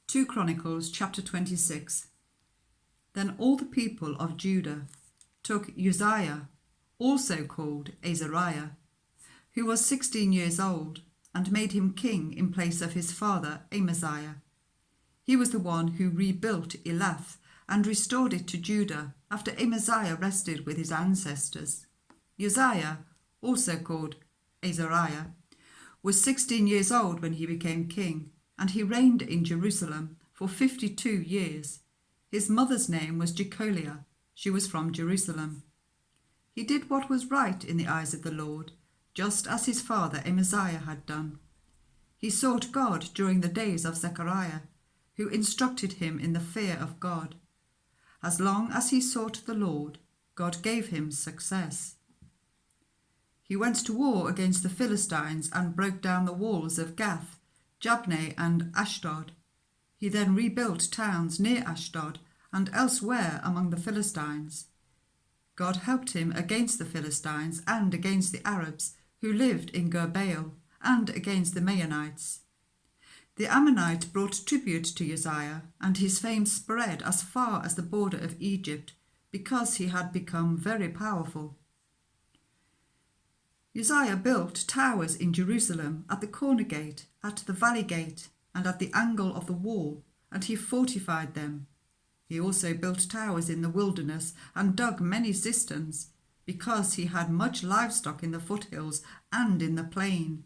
2 Chronicles chapter 26. Then all the people of Judah took Uzzia, also called Azariah, who was 16 years old, and made him king in place of his father Amaziah. He was the one who rebuilt Elath and restored it to Judah after Amaziah rested with his ancestors. Uzzia, also called Azariah, was 16 years old when he became king, and he reigned in Jerusalem for 52 years. His mother's name was Jecholiah. She was from Jerusalem. He did what was right in the eyes of the Lord, just as his father Amaziah had done. He sought God during the days of Zechariah, who instructed him in the fear of God. As long as he sought the Lord, God gave him success. He went to war against the Philistines and broke down the walls of Gath, Jabneh, and Ashdod. He then rebuilt towns near Ashdod and elsewhere among the Philistines. God helped him against the Philistines and against the Arabs who lived in Gurbaal and against the Maonites. The Ammonites brought tribute to Uzziah, and his fame spread as far as the border of Egypt because he had become very powerful. Uzziah built towers in Jerusalem at the corner gate, at the valley gate, and at the angle of the wall, and he fortified them. He also built towers in the wilderness and dug many cisterns, because he had much livestock in the foothills and in the plain.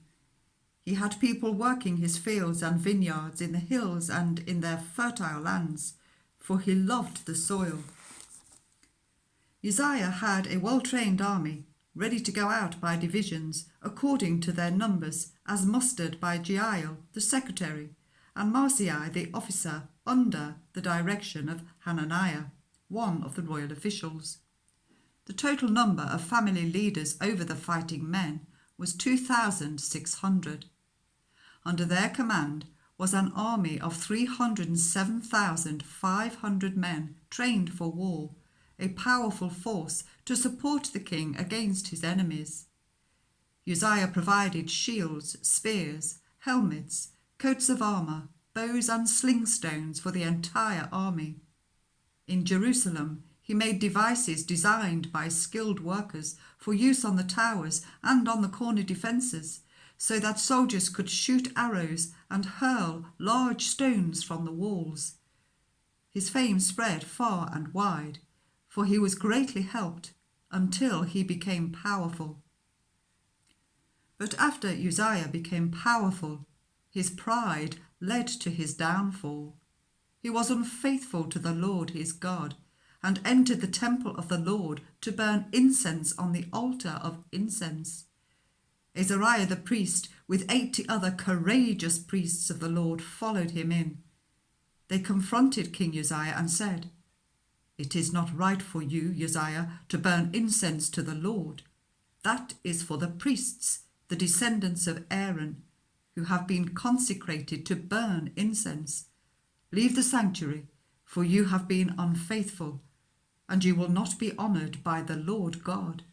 He had people working his fields and vineyards in the hills and in their fertile lands, for he loved the soil. Uzziah had a well-trained army, ready to go out by divisions, according to their numbers, as mustered by Jeiel, the secretary, and Maaseiah, the officer, under the direction of Hananiah, one of the royal officials. The total number of family leaders over the fighting men was 2,600. Under their command was an army of 307,500 men trained for war, a powerful force to support the king against his enemies. Uzziah provided shields, spears, helmets, coats of armour, bows and slingstones for the entire army. In Jerusalem, he made devices designed by skilled workers for use on the towers and on the corner defences, so that soldiers could shoot arrows and hurl large stones from the walls. His fame spread far and wide, for he was greatly helped until he became powerful. But after Uzziah became powerful, his pride led to his downfall. He was unfaithful to the Lord his God, and entered the temple of the Lord to burn incense on the altar of incense. Azariah the priest, with 80 other courageous priests of the Lord, followed him in. They confronted King Uzziah and said, "It is not right for you, Uzziah, to burn incense to the Lord. That is for the priests, the descendants of Aaron, who have been consecrated to burn incense. Leave the sanctuary, for you have been unfaithful, and you will not be honoured by the Lord God."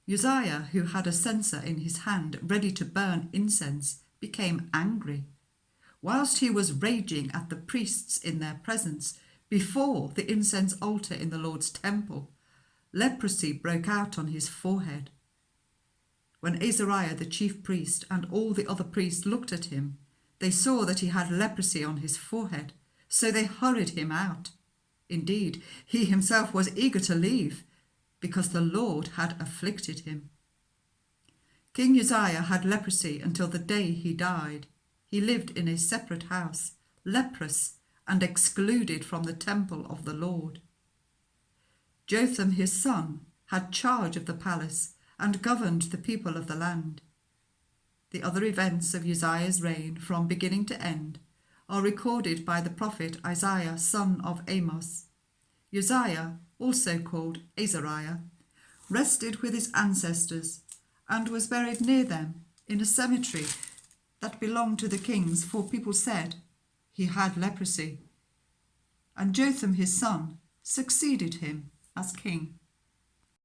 Uzziah, who had a censer in his hand ready to burn incense, became angry. Whilst he was raging at the priests in their presence, before the incense altar in the Lord's temple, leprosy broke out on his forehead. When Azariah the chief priest and all the other priests looked at him, they saw that he had leprosy on his forehead, so they hurried him out. Indeed, he himself was eager to leave, because the Lord had afflicted him. King Uzziah had leprosy until the day he died. He lived in a separate house, leprous and excluded from the temple of the Lord. Jotham his son had charge of the palace and governed the people of the land. The other events of Uzziah's reign from beginning to end are recorded by the prophet Isaiah, son of Amos. Uzziah, also called Azariah, rested with his ancestors and was buried near them in a cemetery that belonged to the kings, for people said he had leprosy. And Jotham his son succeeded him as king.